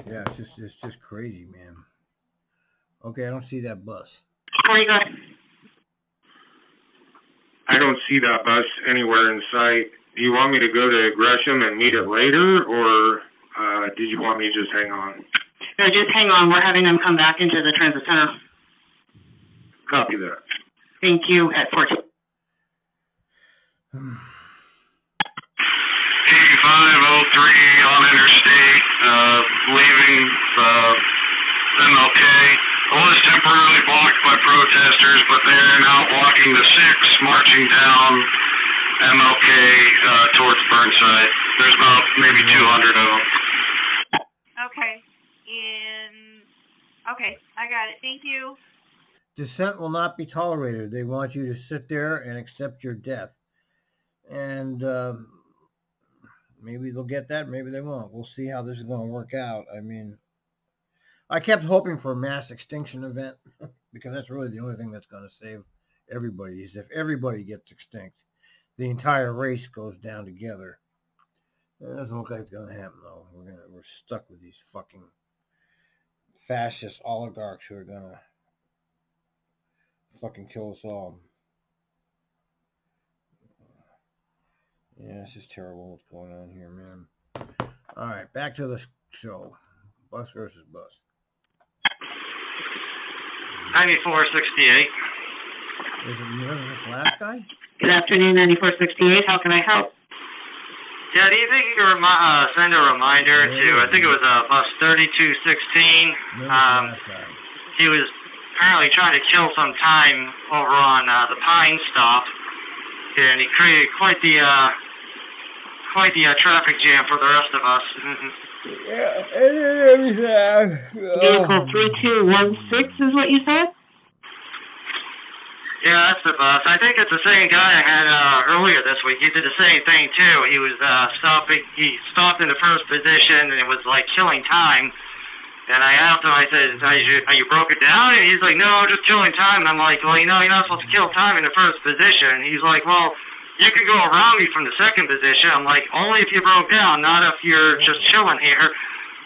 S1: Yeah, it's just crazy, man. Okay, I don't see that bus.
S6: Where you going?
S8: I don't see that bus anywhere in sight. Do you want me to go to Gresham and meet it later, or did you want me to just hang on?
S6: No, just hang on. We're having them come back into the transit center.
S8: Copy that.
S6: Thank you. At 14.
S2: 8503 on Interstate, leaving MLK. I was temporarily blocked by protesters, but they're now blocking the 6, marching down MLK towards Burnside. There's about maybe 200 of them.
S3: Okay. Okay, I got it. Thank you.
S1: Dissent will not be tolerated. They want you to sit there and accept your death. And maybe they'll get that, maybe they won't. We'll see how this is going to work out. I mean, I kept hoping for a mass extinction event because that's really the only thing that's going to save everybody. Is if everybody gets extinct, the entire race goes down together. It doesn't look like it's going to happen though. We're stuck with these fucking fascist oligarchs who are going to fucking kill us all. Yeah, it's just terrible what's going on here, man. All right, back to the show. Bus versus bus.
S2: 9468.
S1: Is it this last guy?
S6: Good afternoon, 9468. How can I help?
S2: Yeah, do you think you could send a reminder to, I think it was bus 3216. He was apparently trying to kill some time over on the Pine stop, and he created quite the traffic jam for the rest of us.
S1: Yeah, everything.
S6: Vehicle 3216 is what you said?
S2: Yeah, that's the bus. I think it's the same guy I had earlier this week. He did the same thing too. He was stopping. He stopped in the first position, and it was like killing time. And I asked him. I said, "Are you broke it down?" And he's like, "No, just killing time." And I'm like, "Well, you know, you're not supposed to kill time in the first position." And he's like, "Well, you could go around me from the second position." I'm like, "Only if you broke down, not if you're just chilling here.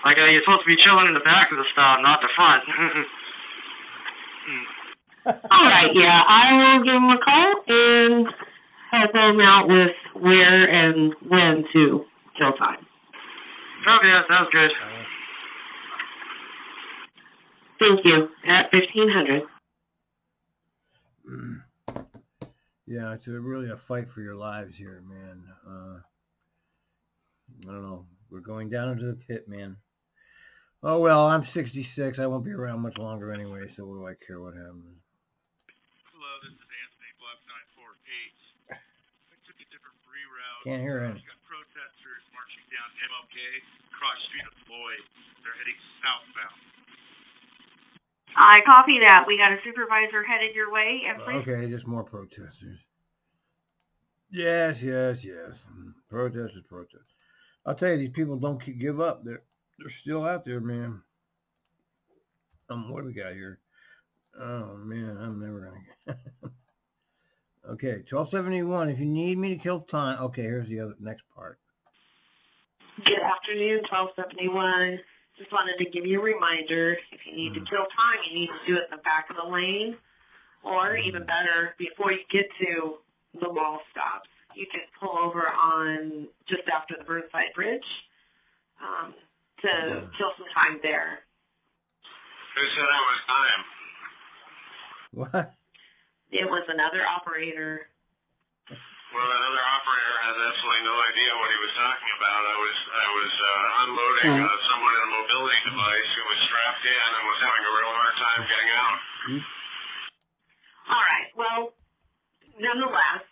S2: Like, you're supposed to be chilling in the back of the stop, not the front."
S6: All right, yeah, I will give him a call and help him out with where and when to kill time.
S2: Okay, that sounds good.
S6: Thank you. At 1500.
S1: Yeah, it's really a fight for your lives here, man. I don't know. We're going down into the pit, man. Oh, well, I'm 66. I won't be around much longer anyway, so what do I care what happens?
S9: Hello, this is Anthony, Block 948. I took a different reroute.
S1: Can't hear him.
S9: We've got protesters marching down MLK, cross street of Floyd. They're heading southbound.
S3: I copy that. We got a supervisor headed your way. And please.
S1: Okay, just more protesters. Yes. Protesters. I'll tell you, these people don't give up. They're still out there, man. What do we got here? Oh, man, I'm never going to get... Okay, 1271. If you need me to kill time... Okay, here's the next part.
S6: Good afternoon, 1271. Just wanted to give you a reminder. If you need to kill time, you need to do it in the back of the lane. Or, even better, before you get to the mall stops. You can pull over on just after the Burnside Bridge to kill some time there.
S7: Who said that was time?
S1: What?
S6: It was another operator.
S7: Well, another operator has absolutely no idea what he was talking about. I was unloading someone in a mobility device who was strapped in and was having a real hard time getting out.
S6: All right. Well, nonetheless,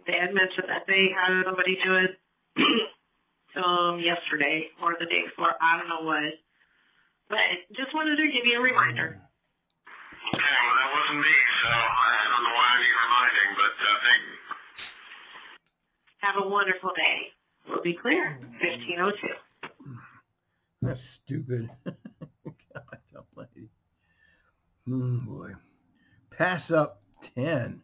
S6: they had mentioned that they had somebody do it yesterday or the day before. I don't know what. But just wanted to give you a reminder.
S7: Okay, well, that wasn't me, so I don't know why I need reminding, but thank you.
S6: Have a wonderful day. We'll be clear. 1502.
S1: That's stupid. God almighty. Boy. Pass up 10.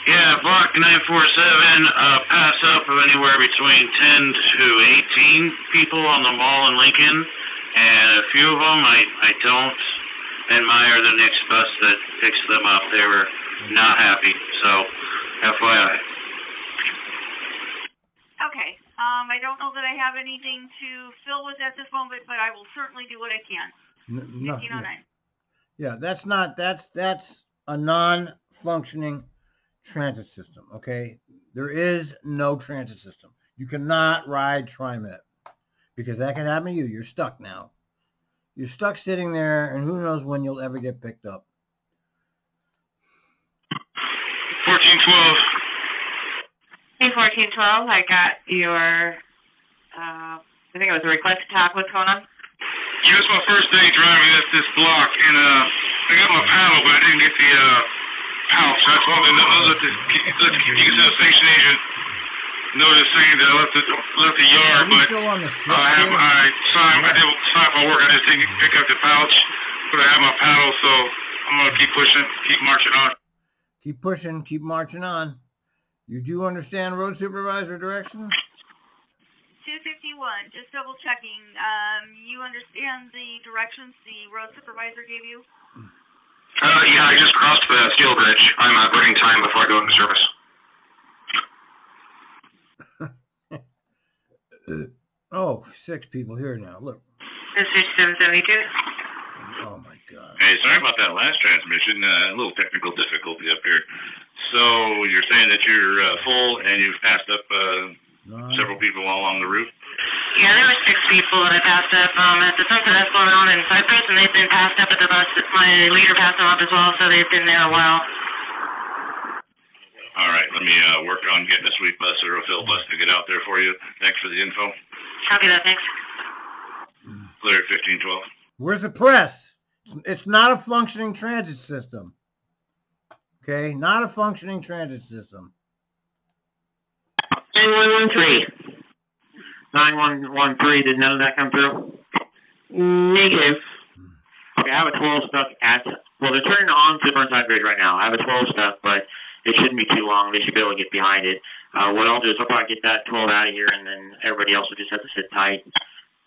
S2: Yeah, block 947, pass up of anywhere between 10 to 18 people on the mall in Lincoln, and a few of them I don't admire the next bus that picks them up. They were not happy, so FYI.
S3: Okay. I don't know that I have anything to fill with at this moment, but I will certainly do what I can. 1509.
S1: Yeah, that's a non-functioning transit system, okay? There is no transit system. You cannot ride TRIMET because that can happen to you. You're stuck now. You're stuck sitting there, and who knows when you'll ever get picked up.
S2: 1412.
S3: Hey, 1412, I got your, I think it was a request to talk. What's going on?
S8: Yeah, it's my first day driving at this block, and I got my paddle, but I didn't get the pouch. So I told them, you can send a station agent
S9: noticed saying that I left the yard, but I did sign for work. I just didn't pick up the pouch, but I have my paddle, so I'm going to keep pushing, keep marching on.
S1: Keep pushing, keep marching on. You do understand road supervisor directions?
S10: 251, just double checking. You understand the directions the road supervisor gave you?
S2: Yeah, I just crossed the steel bridge. I'm burning time before I go into service.
S1: Oh, 6 people here now. Look.
S3: This is 772.
S1: Oh my God.
S11: Hey, sorry about that last transmission. A little technical difficulty up here. So you're saying that you're full and you've passed up several people along the route?
S3: Yeah, there were 6 people that I passed up at the sunset that's going on in Cypress, and they've been passed up at the bus. My leader passed them up as well, so they've been there a while.
S11: All right, let me work on getting a sweep bus or a fill bus to get out there for you. Thanks for the info.
S3: Copy that, thanks.
S11: Clear at 1512.
S1: Where's the press? It's not a functioning transit system. Okay, not a functioning transit system.
S3: 9113.
S2: 9113, did none of that come through?
S3: Negative.
S2: Okay, I have a 12 stuck at, well, they're turning on to the Burnside Bridge right now. I have a 12 stuck, but it shouldn't be too long. They should be able to get behind it. What I'll do is I'll probably get that 12 out of here, and then everybody else will just have to sit tight.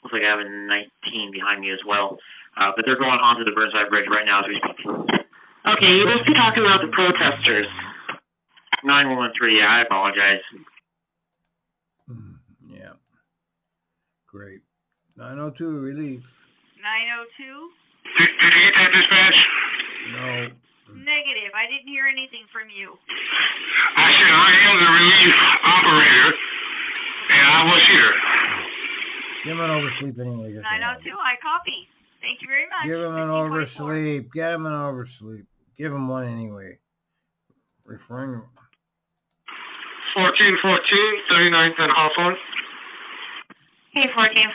S2: Looks like I have a 19 behind me as well. But they're going onto the Burnside Bridge right now as we speak.
S3: Okay, you must be talking about the protesters.
S2: 9113, yeah, I apologize.
S1: Yeah. Great. 902, relief.
S10: 902?
S9: Did you get that dispatch?
S1: No.
S10: Negative. I didn't hear anything from you.
S9: I said I am the relief operator, and I was here.
S1: Give him an oversleep anyway.
S10: 902, I copy. Thank you very much.
S1: Give him an oversleep. Get him an oversleep. Give him one anyway. Referring.
S9: 1414, 39th and Hawthorne.
S3: Hey, 1414,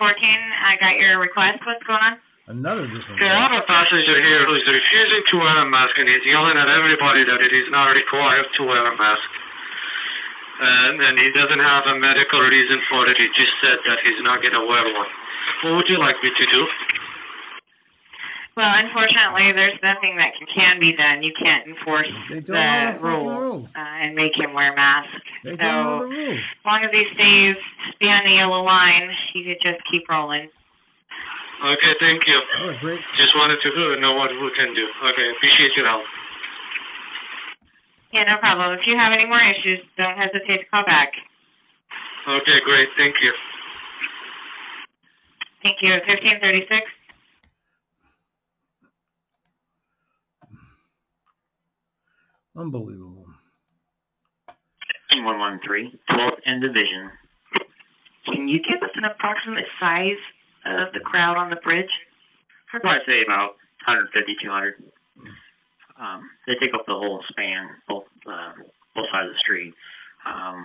S3: I got your request. What's going on?
S1: Another different.
S9: Okay, I have a passenger here who's refusing to wear a mask, and he's yelling at everybody that it is not required to wear a mask. And he doesn't have a medical reason for it. He just said that he's not going to wear one. What would you like me to do?
S3: Well, unfortunately, there's nothing that can be done. You can't enforce the rule and make him wear a mask.
S1: They
S3: so,
S1: don't know the rules.
S3: As long as he stays beyond the yellow line, you could just keep rolling.
S9: Okay, thank you.
S1: Oh, great.
S9: Just wanted to know what we can do. Okay, appreciate your help.
S3: Yeah, no problem. If you have any more issues, don't hesitate to call back.
S9: Okay, great. Thank you.
S3: Thank you. 1536.
S1: Unbelievable.
S2: 113, 12th and Division.
S3: Can you give us an approximate size of the crowd on the bridge?
S2: I'd probably say about 150, 200. They take up the whole span, both sides of the street. I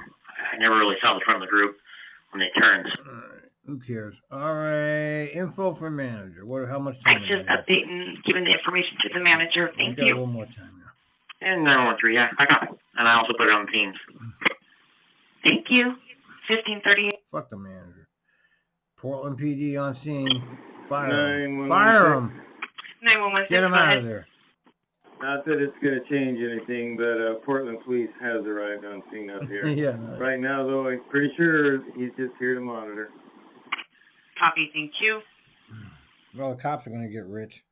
S2: never really saw the front of the group when they turned.
S1: Who cares? All right, info for manager. How much time?
S3: I'm just updating, giving the information to the manager. Thank you.
S1: One more time.
S2: And 913, yeah, I got it. And I also put it on the Teams.
S3: Thank you. 1538.
S1: Fuck the manager. Portland PD on scene. Fire him.
S3: 911.
S1: Get him out of there.
S12: Not that it's going to change anything, but Portland Police has arrived on scene up here.
S1: Yeah.
S12: Right now, though, I'm pretty sure he's just here to monitor.
S3: Copy, thank you.
S1: Well, the cops are going to get rich.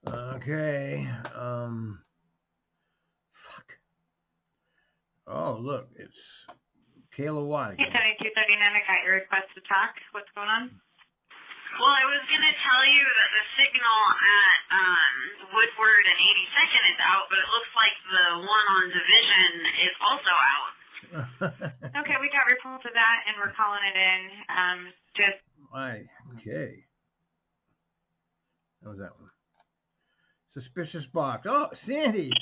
S1: Okay. Fuck. Oh, look, it's Kayla Watt again.
S10: 7239, I got your request to talk. What's going on? Well, I was going to tell you that the signal at Woodward and 82nd is out, but it looks like the one on Division is also out. Okay, we got reports of that, and we're calling it in.
S1: Okay. That was that one. Suspicious box. Oh, Sandy.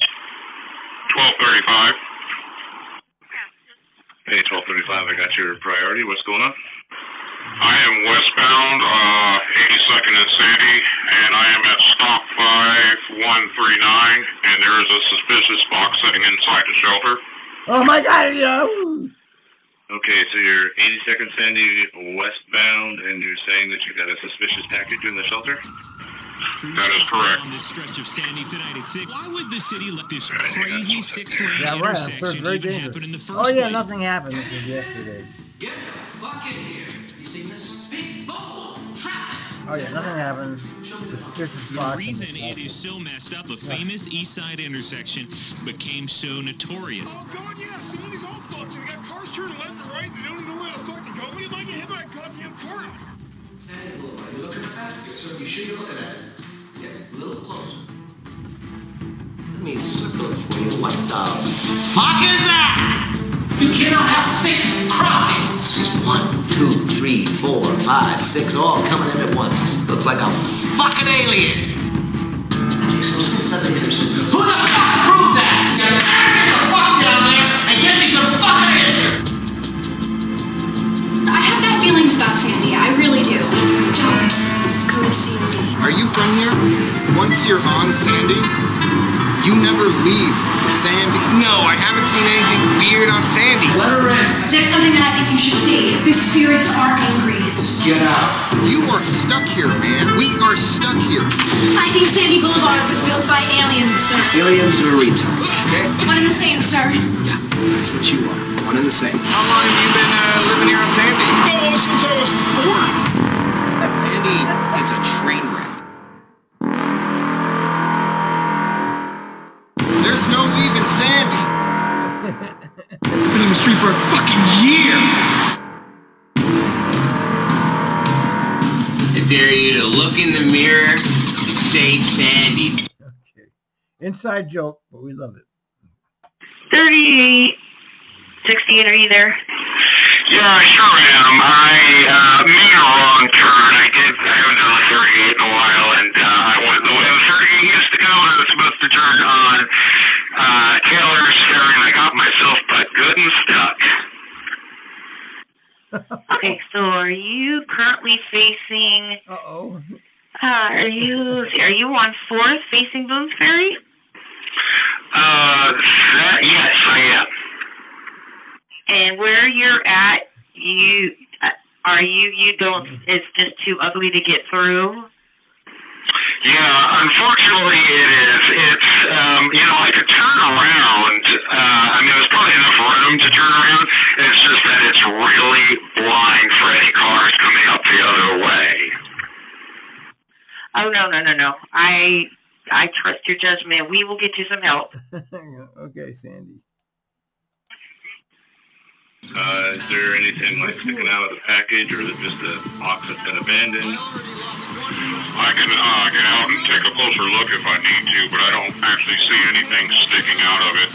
S11: 1235. Hey, 1235, I got your priority. What's going on?
S9: I am westbound, 82nd and Sandy, and I am at stop
S7: 5139, and there is a suspicious box sitting inside the shelter.
S1: Oh my God! Yeah.
S11: Okay, so you're 82nd Sandy westbound, and you're saying that you got a suspicious package in the shelter?
S7: That is correct.
S13: On this stretch of Sandy tonight at 6. Why would the city let this crazy 6-lane
S1: Yeah, right. I'm sure it's
S13: intersection
S1: very
S13: even
S1: dangerous.
S13: happen in the first
S1: Oh yeah,
S13: place?
S1: nothing happened. This was yesterday.
S14: Get the fuck in here. You seen this? Big bull traffic.
S1: Oh yeah, nothing happened. Suspicious
S13: The
S1: box.
S13: reason it is so messed up, the famous East Side intersection became so notorious.
S15: Oh God, yeah, Sandy's all fucked. They got cars turning left and right. They don't even know where the fucking go. We might get hit by a goddamn car.
S14: Sandy Boulevard. You looking at that? Yes, sir. You sure you're looking at it? Get a little closer. Let me circle it for you. What the fuck is that? You cannot have 6 crossings. 1, 2, 3, 4, 5, 6, all coming in at once. Looks like a fucking alien. That makes no sense, does it, Henderson? Who the fuck proved that? You better get the fuck down there and get me some fucking answers.
S16: I have bad feelings about Sandy. I really do. Don't go to Sandy.
S17: Are you from here? Once you're on Sandy, you never leave Sandy.
S14: No, I haven't seen anything weird on Sandy. Let her in.
S16: There's something that I think you should see. The spirits are angry.
S14: Just get out.
S17: You are stuck here, man. We are stuck here.
S16: I think Sandy Boulevard was built by aliens, sir.
S14: Aliens or retards, okay?
S16: One and the same, sir.
S14: Yeah, that's what you are. One and the same. How long have you been living here on Sandy?
S15: Oh, since I was born.
S17: Sandy is a train wreck. There's no leaving Sandy.
S15: I've been in the street for a fucking year.
S14: I dare you to look in the mirror and say Sandy.
S1: Okay. Inside joke, but we love it.
S3: 38, 68, are you there?
S2: Yeah, sure am. I made a wrong turn. I haven't done a 38 in a while, and I went the way the 38 used to go. I was supposed to turn on Taylor's Ferry, and I got myself but good and stuck.
S3: Okay, so are you currently facing...
S1: Uh-oh.
S3: Are you on 4th facing Boone's Ferry?
S2: Yes, I am.
S3: And where you're at, you don't, it's just too ugly to get through?
S2: Yeah, unfortunately it is. It's, I could turn around. There's probably enough room to turn around. It's just that it's really blind for any cars coming up the other way.
S3: Oh, no. I trust your judgment. We will get you some help.
S1: Okay, Sandy.
S11: Is there anything like sticking out of the package, or is it just a box that's been abandoned?
S7: I can get out and take a closer look if I need to, but I don't actually see anything sticking out of it.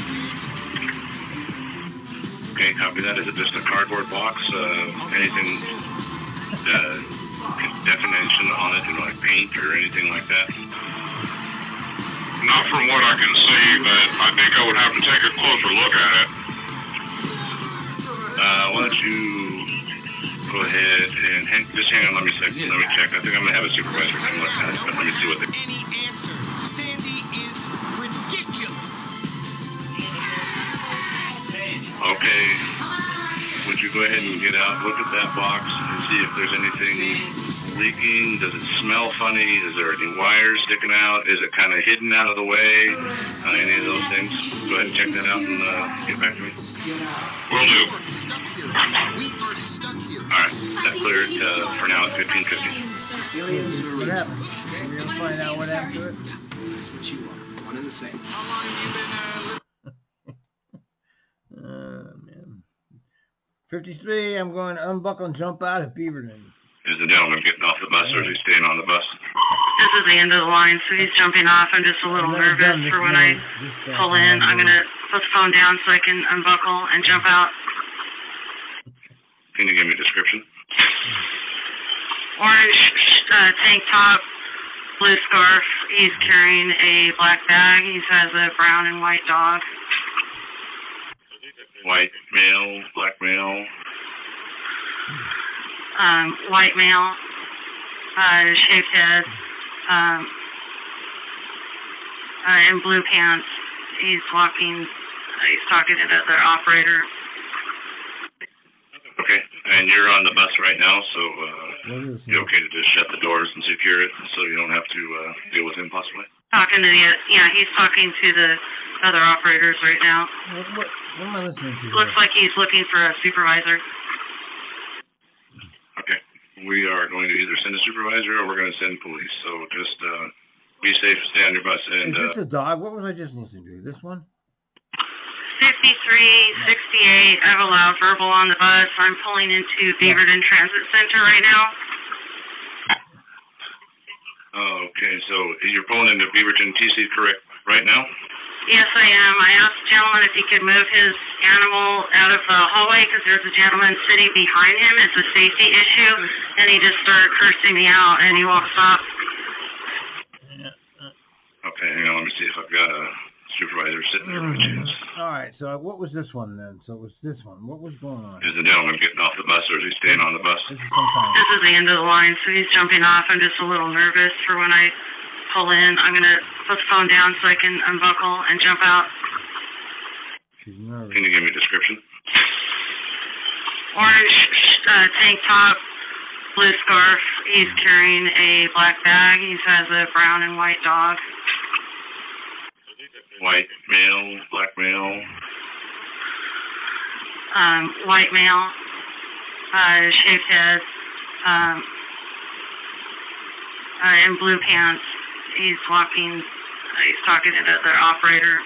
S11: Okay, copy that. Is it just a cardboard box? Anything definition on it, like paint or anything like that?
S7: Not from what I can see, but I think I would have to take a closer look at it.
S11: Why don't you go ahead and just hang on, let me check. I think I'm going to have a supervisor come look at it, but let me see what they...
S15: Any answer. Sandy is ridiculous.
S11: Okay. Would you go ahead and get out, look at that box, and see if there's anything leaking? Does it smell funny? Is there any wires sticking out? Is it kind of hidden out of the way? Any of those things? Go ahead and check that out and get back to me.
S7: Will do.
S17: We are stuck here.
S11: All right, that cleared for now at 1550.
S1: What happened? We're going to find out what happened to it?
S14: That's what you are. One and the same.
S15: How long have you been
S1: Man. 53, I'm going to unbuckle and jump out of Beaverton.
S11: Is the gentleman getting off the bus, or is he staying on the bus?
S6: This is the end of the line, so he's jumping off. I'm just a little nervous for when I pull in. I'm going to put the phone down so I can unbuckle and jump out.
S11: Can you give me a description?
S6: Orange tank top, blue scarf. He's carrying a black bag. He has a brown and white dog.
S11: White male, black male?
S6: White male, shaved head, in blue pants. He's walking, he's talking to the other operator.
S11: Okay, and you're on the bus right now, so you okay to just shut the doors and secure it so you don't have to deal with him possibly?
S6: Talking to the, yeah, he's talking to the other operators right now.
S1: What am I listening to?
S6: Looks like he's looking for a supervisor.
S11: Okay, we are going to either send a supervisor or we're going to send police, so just be safe, stay on your bus. And,
S1: is this a dog? What was I just listening to? This one?
S6: 5368, I have a loud verbal on the bus. I'm pulling into Beaverton Transit Center right now.
S11: Oh, okay, so you're pulling into Beaverton TC, correct, right now?
S6: Yes, I am. I asked the gentleman if he could move his animal out of the hallway because there's a gentleman sitting behind him. It's a safety issue, and he just started cursing me out, and he walks off.
S11: Okay, hang on, let me see if I've got a supervisor sitting there by chance.
S1: All right, so what was this one then? So it was this one. What was going on?
S11: Is the gentleman getting off the bus or is he staying on the bus?
S6: This is the end of the line, so he's jumping off. I'm just a little nervous for when I pull in. I'm going to put the phone down so I can unbuckle and jump out.
S1: She's nervous.
S11: Can you give me a description?
S6: Orange tank top, blue scarf. He's carrying a black bag. He has a brown and white dog.
S11: White male, black male?
S6: White male, shaved head, in blue pants. He's walking, he's talking to the other operator.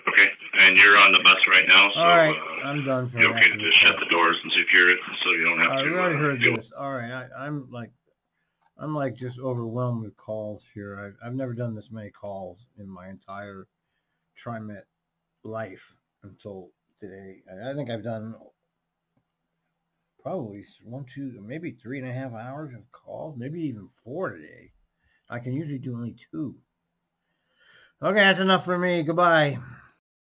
S11: Okay, and you're on the bus right now, so
S1: all right, I'm done for
S11: you okay to just shut the doors and secure it so you don't have to...
S1: I already heard this. All right, I'm like just overwhelmed with calls here. I've never done this many calls in my entire TRIMET life until today. I think I've done probably 1, 2, maybe 3.5 hours of calls, maybe even 4 today. I can usually do only 2. Okay, that's enough for me. Goodbye.